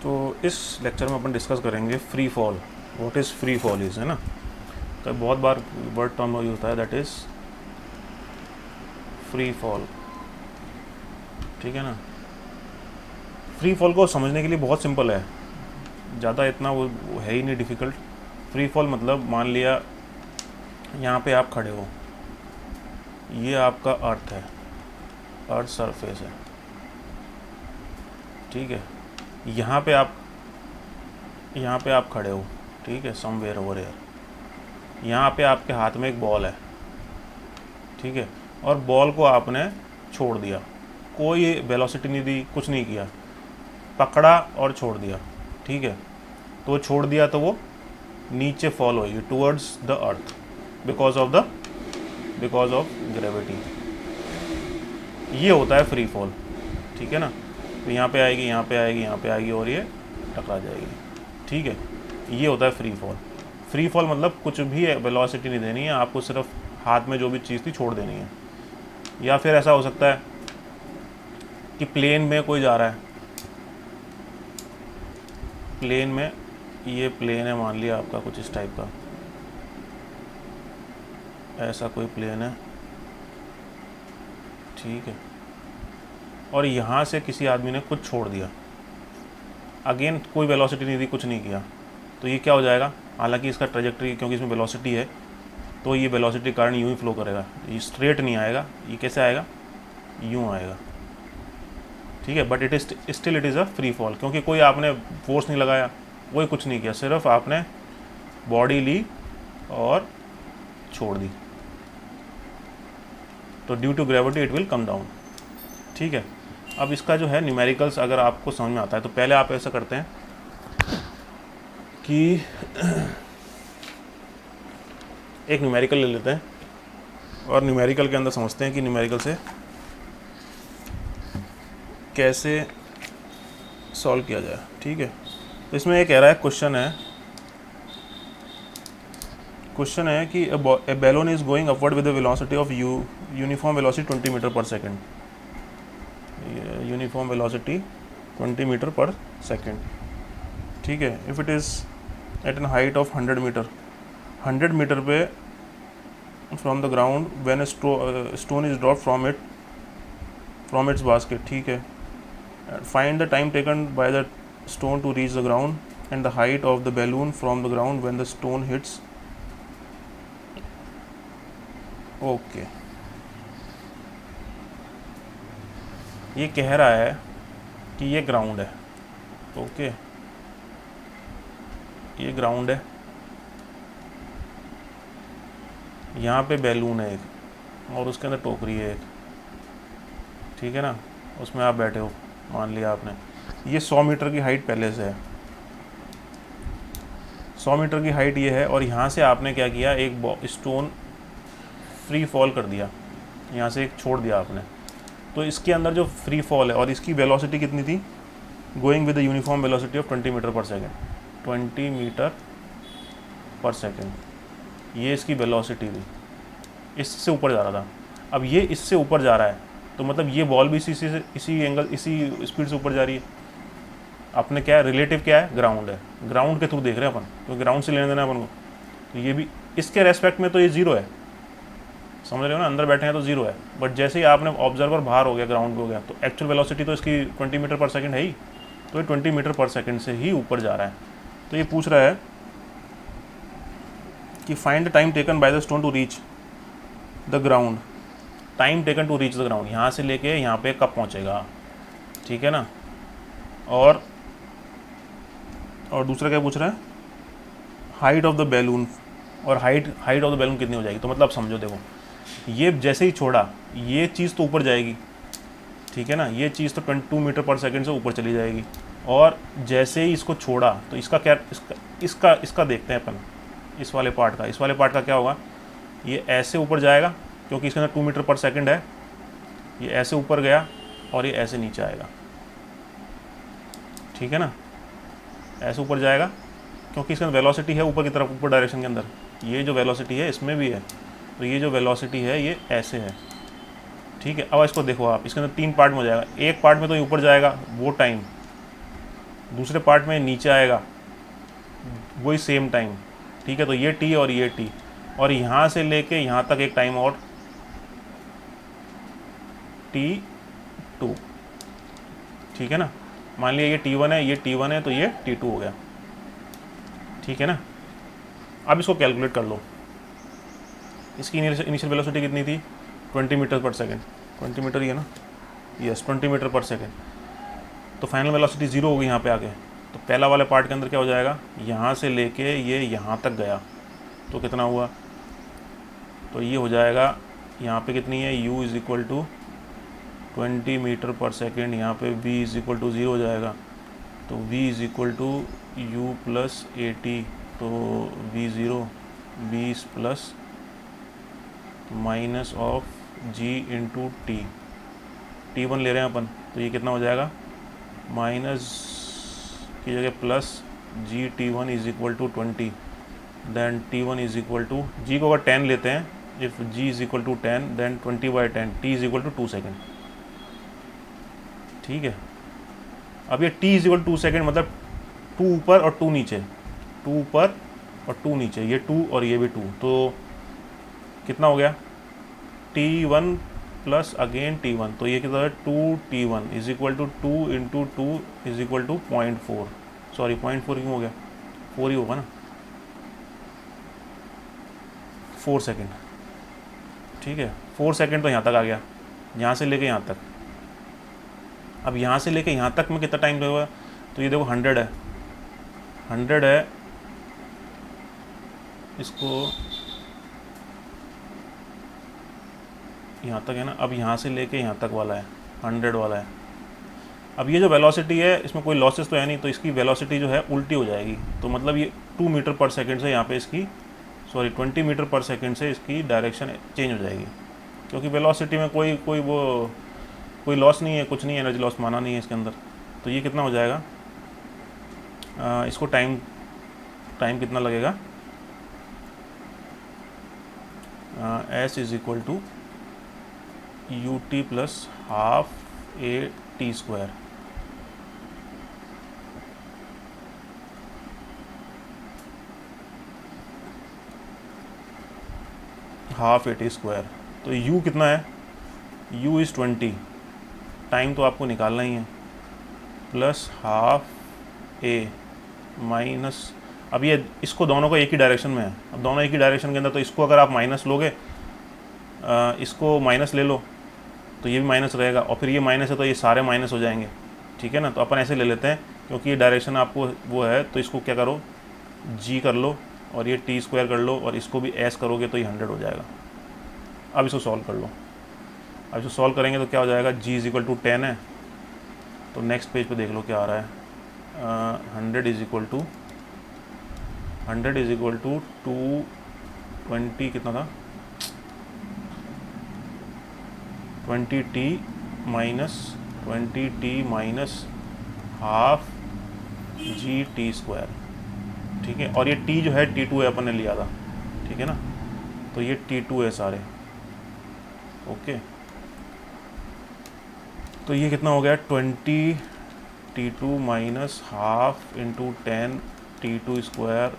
तो इस लेक्चर में अपन डिस्कस करेंगे free fall. What is free fall is, है ना। तो बहुत बार वर्ड टर्म यूज होता है, दैट इज़ फ्री फॉल। ठीक है ना। फ्री फॉल को समझने के लिए बहुत सिंपल है, ज़्यादा इतना वो है ही नहीं डिफ़िकल्ट। फ्री फॉल मतलब मान लिया यहाँ पे आप खड़े हो, ये आपका अर्थ है, अर्थ सरफेस है, ठीक है। यहाँ पे आप खड़े हो, ठीक है, समवेयर ओवर एयर। यहाँ पे आपके हाथ में एक बॉल है, ठीक है, और बॉल को आपने छोड़ दिया, कोई वेलोसिटी नहीं दी, कुछ नहीं किया, पकड़ा और छोड़ दिया, ठीक है। तो छोड़ दिया तो वो नीचे फॉल होगी towards the earth because of gravity. ये होता है फ्री फॉल, ठीक है ना। तो यहाँ पे आएगी, यहाँ पे आएगी, यहाँ पे आएगी और ये टकरा जाएगी, ठीक है। ये होता है फ्री फॉल। फ्री फॉल मतलब कुछ भी वेलोसिटी नहीं देनी है आपको, सिर्फ हाथ में जो भी चीज़ थी छोड़ देनी है। या फिर ऐसा हो सकता है कि प्लेन में कोई जा रहा है, प्लेन में, ये प्लेन है मान लिया आपका कुछ इस टाइप का, ऐसा कोई प्लेन है, ठीक है, और यहाँ से किसी आदमी ने कुछ छोड़ दिया, अगेन कोई वेलोसिटी नहीं दी, कुछ नहीं किया, तो ये क्या हो जाएगा। हालांकि इसका ट्रेजेक्टरी, क्योंकि इसमें वेलोसिटी है, तो ये वेलोसिटी कारण यूँ ही फ्लो करेगा, ये स्ट्रेट नहीं आएगा, ये कैसे आएगा, यूँ आएगा, ठीक है। But it is a free fall, क्योंकि कोई आपने फोर्स नहीं लगाया, कोई कुछ नहीं किया, सिर्फ आपने बॉडी ली और छोड़ दी, तो due to gravity it will come down, ठीक है। अब इसका जो है न्यूमेरिकल्स अगर आपको समझ में आता है, तो पहले आप ऐसा करते हैं कि एक न्यूमेरिकल ले लेते हैं और न्यूमेरिकल के अंदर समझते हैं कि न्यूमेरिकल से कैसे सॉल्व किया जाए, ठीक है। तो इसमें ये कह रहा है, क्वेश्चन है कि a balloon is going upward with the velocity of uniform velocity 20 metre per second, uniform velocity 20 metre per second, ठीक है। If it is at an height of 100 metre पे from the ground when stone is drop from its basket, ठीक है। Find the time taken by the stone to reach the ground and the height of the balloon from the ground when the stone hits. Okay, ये कह रहा है कि ये ground है, okay, ये ग्राउंड है, यहाँ पे बैलून है एक और उसके अंदर टोकरी है एक, ठीक है ना, उसमें आप बैठे हो, मान लिया आपने। ये 100 मीटर की हाइट पहले से है, 100 मीटर की हाइट ये है, और यहाँ से आपने क्या किया, एक स्टोन फ्री फॉल कर दिया, यहाँ से एक छोड़ दिया आपने। तो इसके अंदर जो फ्री फॉल है, और इसकी वेलोसिटी कितनी थी, going with the uniform velocity of 20 metre per second, 20 metre per second, ये इसकी वेलोसिटी थी, इससे ऊपर जा रहा था। अब ये इससे ऊपर जा रहा है, तो मतलब ये बॉल भी इसी एंगल, इसी स्पीड से ऊपर जा रही है। अपने क्या है, रिलेटिव क्या है, ग्राउंड है, ग्राउंड के थ्रू देख रहे हैं अपन, क्योंकि ग्राउंड से लेने देना है अपन को। तो ये भी इसके रेस्पेक्ट में तो ये जीरो है, समझ रहे हो ना, अंदर बैठे हैं तो जीरो है। बट जैसे ही आपने ऑब्जर्वर बाहर हो गया, ग्राउंड पे हो गया, तो एक्चुअल वेलोसिटी तो इसकी 20 मीटर पर सेकेंड है ही, तो ये 20 मीटर पर सेकेंड से ही ऊपर जा रहा है। तो ये पूछ रहा है कि find the time taken by the stone to reach the ground, time taken to reach the ground, यहाँ से लेके यहाँ पे कब पहुँचेगा, ठीक है ना। और दूसरा क्या पूछ रहा है, हाइट ऑफ द बैलून, और हाइट ऑफ द बैलून कितनी हो जाएगी। तो मतलब समझो, देखो, ये जैसे ही छोड़ा, ये चीज़ तो ऊपर जाएगी, ठीक है ना, ये चीज़ तो 22 मीटर पर सेकेंड से ऊपर चली जाएगी, और जैसे ही इसको छोड़ा तो इसका क्या, इसका देखते हैं अपन, इस वाले पार्ट का क्या होगा, ये ऐसे ऊपर जाएगा, क्योंकि इसके अंदर 2 मीटर पर सेकेंड है, ये ऐसे ऊपर गया और ये ऐसे नीचे आएगा, ठीक है ना, ऐसे ऊपर जाएगा, क्योंकि इसके अंदर वेलोसिटी है ऊपर की तरफ, ऊपर डायरेक्शन के अंदर, ये जो वेलोसिटी है इसमें भी है, तो ये जो वेलोसिटी है ये ऐसे है, ठीक है। अब इसको देखो आप, इसके अंदर 3 पार्ट में हो जाएगा, एक पार्ट में तो ये ऊपर जाएगा, वो टाइम, दूसरे पार्ट में नीचे आएगा वही सेम टाइम, ठीक है। तो ये t और ये t, और यहाँ से लेके यहाँ तक एक टाइम और t2, ठीक है ना। मान लिया ये t1 है, ये t1 है, तो ये t2 हो गया, ठीक है ना। अब इसको कैलकुलेट कर लो। इसकी इनिशियल वेलोसिटी कितनी थी? 20 मीटर पर सेकेंड, 20 मीटर ही है ना, यस 20 मीटर पर सेकेंड। तो फाइनल वेलोसिटी 0 होगी यहाँ पे आके। तो पहला वाले पार्ट के अंदर क्या हो जाएगा, यहाँ से लेके ये यहाँ तक गया तो कितना हुआ, तो ये हो जाएगा यहाँ पे कितनी है, u is equal to 20 metre per second, यहाँ पे v इज़ इक्वल टू 0 हो जाएगा। तो v is equal to u plus AT, तो v0 20 plus minus of g into t1 ले रहे हैं अपन, तो ये कितना हो जाएगा, माइनस की जगह plus g(t1) is equal to 20, then t1 is equal to, g को अगर 10 लेते हैं, if g is equal to 10 then 20/10, t is equal to 2 second, ठीक है। अब ये t is equal to 2 second मतलब 2 ऊपर और 2 नीचे, 2 ऊपर और 2 नीचे, ये 2 और ये भी 2, तो कितना हो गया, t1 प्लस अगेन t1, तो ये कितना है 2t1 is equal to 2 into 2 is equal to 0.4, sorry 0.4 क्यों हो गया, 4 ही होगा ना, 4 सेकेंड, ठीक है। 4 सेकेंड तो यहाँ तक आ गया, यहाँ से लेके यहाँ तक। अब यहाँ से लेके यहाँ तक में कितना टाइम लगेगा, तो ये देखो 100 है, 100 है, इसको यहाँ तक है ना। अब यहाँ से लेके यहाँ तक वाला है 100 वाला है। अब ये जो वेलोसिटी है इसमें कोई लॉसेस तो है नहीं, तो इसकी वेलोसिटी जो है उल्टी हो जाएगी। तो मतलब ये 2 मीटर पर सेकेंड से यहाँ पे इसकी, सॉरी 20 मीटर पर सेकेंड से इसकी डायरेक्शन चेंज हो जाएगी, क्योंकि वेलोसिटी में कोई लॉस नहीं है, कुछ नहीं है, एनर्जी लॉस माना नहीं है इसके अंदर। तो ये कितना हो जाएगा, इसको टाइम कितना लगेगा, s is equal to ut plus half AT square, half AT square. तो u कितना है, u इज़ 20, टाइम तो आपको निकालना ही है, प्लस हाफ a माइनस, अब ये इसको दोनों को एक ही डायरेक्शन में है, अब दोनों एक ही डायरेक्शन के अंदर, तो इसको अगर आप माइनस लोगे, इसको माइनस ले लो तो ये भी माइनस रहेगा, और फिर ये माइनस है तो ये सारे माइनस हो जाएंगे, ठीक है ना। तो अपन ऐसे ले लेते हैं, क्योंकि ये डायरेक्शन आपको वो है, तो इसको क्या करो, g कर लो और ये t स्क्वायर कर लो और इसको भी s करोगे तो ये 100 हो जाएगा। अब इसको सॉल्व कर लो, अब इसको सॉल्व करेंगे तो क्या हो जाएगा, g इज़ इक्वल टू 10 है, तो नेक्स्ट पेज पे देख लो क्या आ रहा है, 100 इज़ इक्वल टू 220 कितना था, 20t minus half g(t square), ठीक है। और ये t जो है t2 है, अपन ने लिया था, ठीक है ना, तो ये t2 है सारे, ओके। तो ये कितना हो गया, 20t2 minus half into 10 t2 square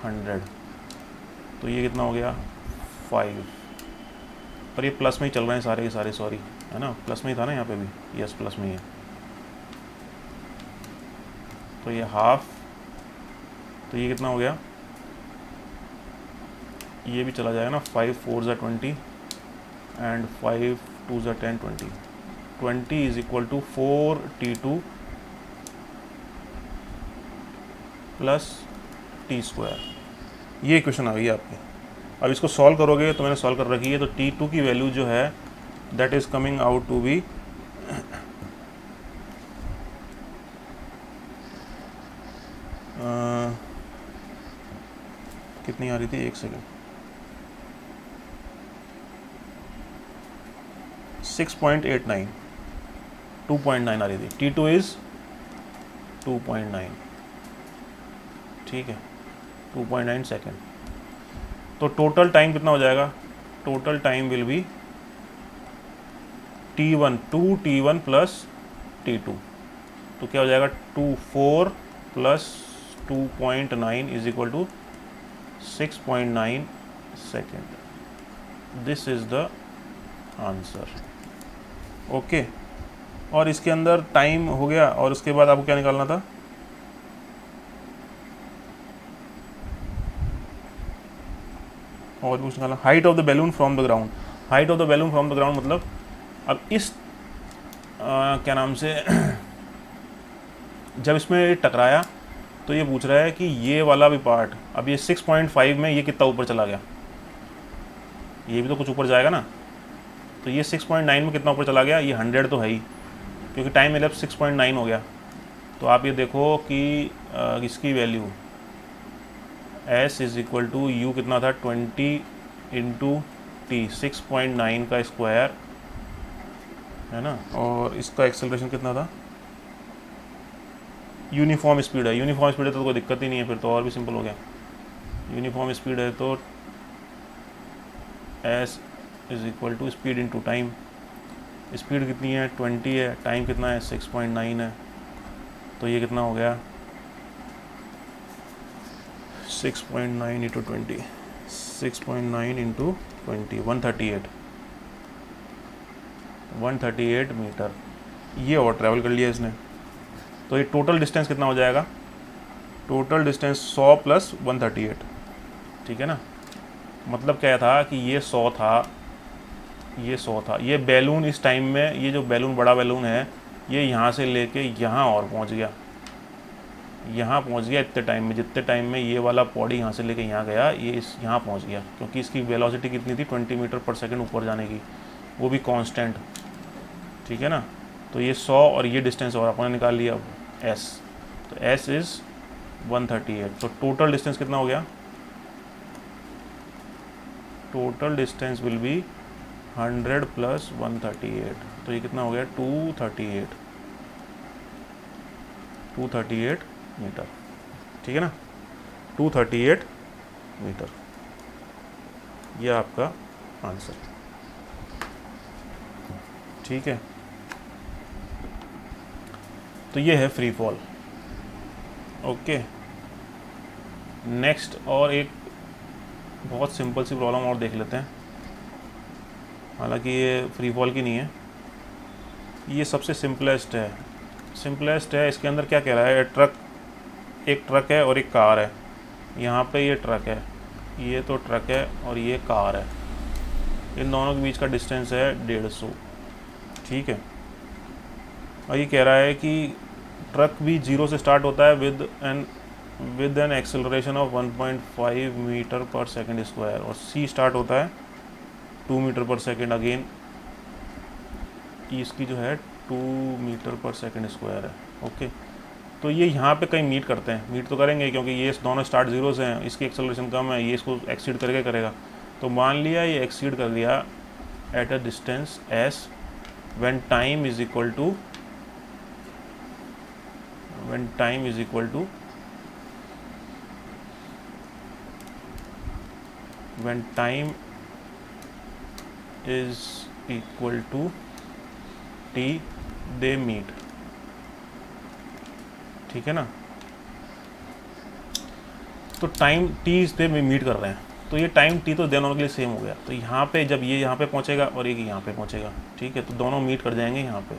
100, तो ये कितना हो गया 5, पर ये प्लस में ही चल रहे हैं सारे के सारे, सॉरी है ना, प्लस में ही था ना यहाँ पे भी, यस प्लस में ही है। तो ये हाफ, तो ये कितना हो गया, ये भी चला जाएगा ना, 5 4 ज़ा 20 एंड 5 2 ज़ा 10 20 is equal to 4t2 plus t square. ये इक्वेशन आ गई आपकी। अब इसको सॉल्व करोगे तो मैंने सॉल्व कर रखी है, तो t2 की वैल्यू जो है that is coming out to be कितनी आ रही थी, एक सेकेंड, 6.89, 2.9 आ रही थी, t2 इज़ 2.9, ठीक है, 2.9 सेकेंड। तो टोटल टाइम कितना हो जाएगा, total time will be t1 2t1 plus t2, तो क्या हो जाएगा 24 plus 2.9 is equal to 6.9 second. This is the answer. Okay, और इसके अंदर टाइम हो गया, और उसके बाद आपको क्या निकालना था? और कुछ निकालना, height of the balloon from the ground. Height of the balloon from the ground मतलब अब इस क्या नाम से जब इसमें टकराया तो ये पूछ रहा है कि ये वाला भी पार्ट, अब ये 6.5 में ये कितना ऊपर चला गया, ये भी तो कुछ ऊपर जाएगा ना। तो ये 6.9 में कितना ऊपर चला गया, ये 100 तो है ही, क्योंकि टाइम एलेप्स 6.9 हो गया। तो आप ये देखो कि इसकी value s is equal to u कितना था 20 इंटू टी, 6.9 का स्क्वायर है ना, और इसका एक्सेलरेशन कितना था, यूनिफॉर्म स्पीड है। यूनिफॉर्म स्पीड है तो कोई दिक्कत ही नहीं है, फिर तो और भी सिंपल हो गया। यूनिफॉर्म स्पीड है तो s is equal to speed into time. Speed कितनी है 20 है, टाइम कितना है 6.9 है, तो ये कितना हो गया 6.9 इंटू 20, 6.9 इंटू 20, 138 मीटर ये और ट्रैवल कर लिया इसने। तो ये टोटल डिस्टेंस कितना हो जाएगा, टोटल डिस्टेंस 100 प्लस 138, ठीक है ना। मतलब क्या था कि ये 100 था, ये 100 था, ये बैलून इस टाइम में, ये जो बैलून बड़ा बैलून है ये यहाँ से लेके यहाँ और पहुँच गया, यहाँ पहुँच गया इतने टाइम में, जितने टाइम में ये वाला पॉडी यहाँ से लेके यहाँ गया, ये इस यहाँ पहुँच गया, क्योंकि इसकी वेलोसिटी कितनी थी 20 मीटर पर सेकंड ऊपर जाने की, वो भी कांस्टेंट, ठीक है ना। तो ये 100 और ये डिस्टेंस और अपने निकाल लिया s, तो s इज़ 138। तो टोटल डिस्टेंस कितना हो गया, total distance will be 100 plus 138, तो ये कितना हो गया 238 मीटर, ठीक है ना, 238 मीटर, ये आपका आंसर, ठीक है। तो ये है फ्री फॉल। ओके, नेक्स्ट और एक बहुत सिंपल सी प्रॉब्लम और देख लेते हैं, हालांकि ये फ्री फॉल की नहीं है, ये सबसे सिंपलेस्ट है। इसके अंदर क्या कह रहा है, ट्रक, एक ट्रक है और एक कार है। यहाँ पे ये ट्रक है, ये तो ट्रक है और ये कार है, इन दोनों के बीच का डिस्टेंस है 150, ठीक है। और ये कह रहा है कि ट्रक भी 0 से स्टार्ट होता है with an acceleration of 1.5 metre per second square, और सी स्टार्ट होता है 2 मीटर पर सेकंड, अगेन इसकी जो है 2 मीटर पर सेकंड स्क्वायर है। ओके, तो ये यहाँ पे कहीं मीट करते हैं, मीट तो करेंगे क्योंकि ये दोनों स्टार्ट 0 से हैं, इसकी एक्सेलरेशन कम है, ये इसको एक्सीड करके करेगा। तो मान लिया ये एक्सीड कर दिया at a distance s when time is equal to t they meet, ठीक है ना। तो टाइम t से मीट कर रहे हैं, तो ये टाइम t तो दोनों के लिए सेम हो गया। तो यहाँ पे जब ये यहाँ पे पहुँचेगा और एक यहाँ पे पहुँचेगा, ठीक है, तो दोनों मीट कर जाएंगे यहाँ पे,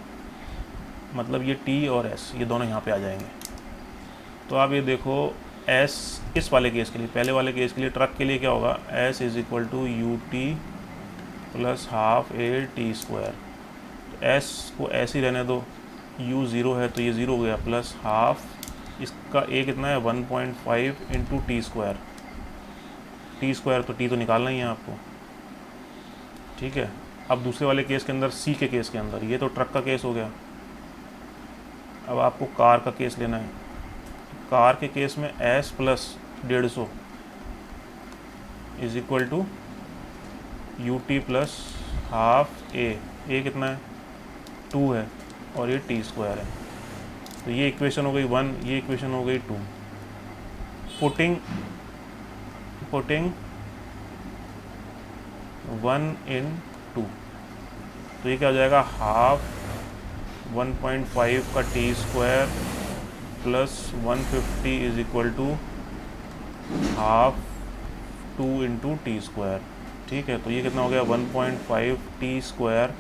मतलब ये t और s ये दोनों यहाँ पे आ जाएंगे। तो आप ये देखो s इस वाले केस के लिए, पहले वाले केस के लिए ट्रक के लिए क्या होगा, s is equal to u t plus half a t square. तो s को ऐसे ही रहने दो, u 0 है तो ये 0 हो गया, प्लस हाफ इसका a कितना है 1.5 इंटू टी स्क्वायर, तो t तो निकालना ही है आपको, ठीक है। अब दूसरे वाले केस के अंदर, c के केस के अंदर, ये तो ट्रक का केस हो गया, अब आपको कार का केस लेना है। कार के केस में s plus 150 is equal to u t plus half a कितना है 2 है और ये टी स्क्वायर है। तो ये इक्वेशन हो गई 1, ये इक्वेशन हो गई 2। पुटिंग 1 in 2, तो ये क्या हो जाएगा, हाफ 1.5 का t square plus 150 is equal to half 2 into t square. ठीक है, तो ये कितना हो गया 1.5 t square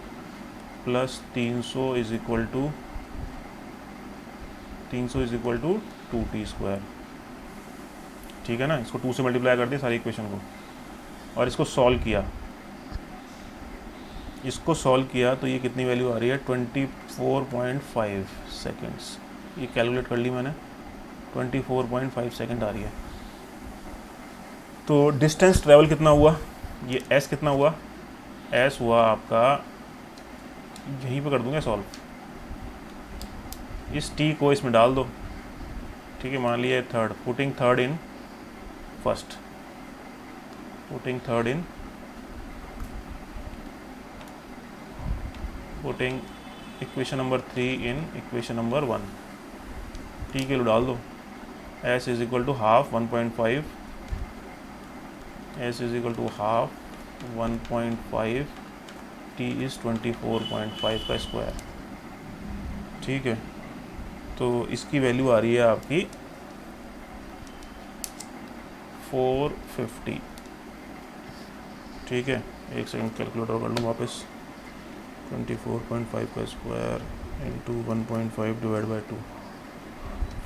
plus 300 is equal to 2 t square. ठीक है ना, इसको 2 से मल्टीप्लाई कर दिया सारी इक्वेशन को और इसको सॉल्व किया तो ये कितनी वैल्यू आ रही है 24.5 सेकेंड्स। ये कैलकुलेट कर ली मैंने, 24.5 सेकेंड आ रही है। तो डिस्टेंस ट्रेवल कितना हुआ, ये एस कितना हुआ, एस हुआ आपका, यहीं पे कर दूंगा सॉल्व, इस टी को इसमें डाल दो। ठीक है, मान लिया third, putting third in first, putting equation number 3 in equation number 1, t के लिए डाल दो, s is equal to half 1.5, s is equal to half 1.5, t is 24.5 का स्क्वायर। ठीक है, तो इसकी वैल्यू आ रही है आपकी 450। ठीक है, एक सेकंड कैलकुलेटर कर लूँ वापस, 24.5 का स्क्वायर इंटू 1.5 डिवाइड बाई 2,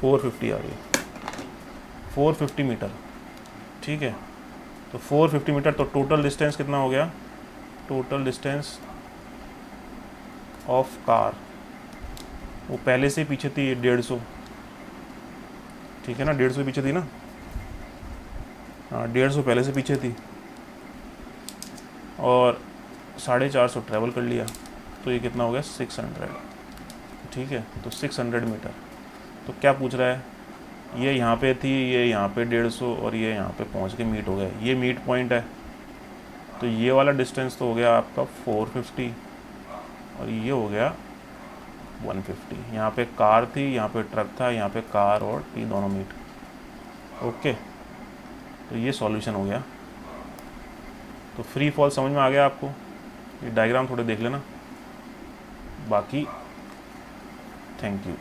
450 आ रही है, 450 मीटर। ठीक है, तो 450 मीटर, तो टोटल डिस्टेंस कितना हो गया, टोटल डिस्टेंस ऑफ कार, वो पहले से पीछे थी 150। ठीक है ना, 150 पीछे थी ना, हाँ 150 पहले से पीछे थी और 450 ट्रैवल कर लिया, तो ये कितना हो गया 600। ठीक है, तो 600 मीटर। तो क्या पूछ रहा है, ये यहाँ पे थी, ये यहाँ पे 150 और ये यहाँ पे पहुँच के मीट हो गया, ये मीट पॉइंट है। तो ये वाला डिस्टेंस तो हो गया आपका 450 और ये हो गया 150। यहाँ पे कार थी, यहाँ पे ट्रक था, यहाँ पे कार और टी दोनों मीट। ओके, तो ये सॉल्यूशन हो गया। तो फ्री फॉल समझ में आ गया आपको, ये डायग्राम थोड़े देख लेना, बाकी थैंक यू।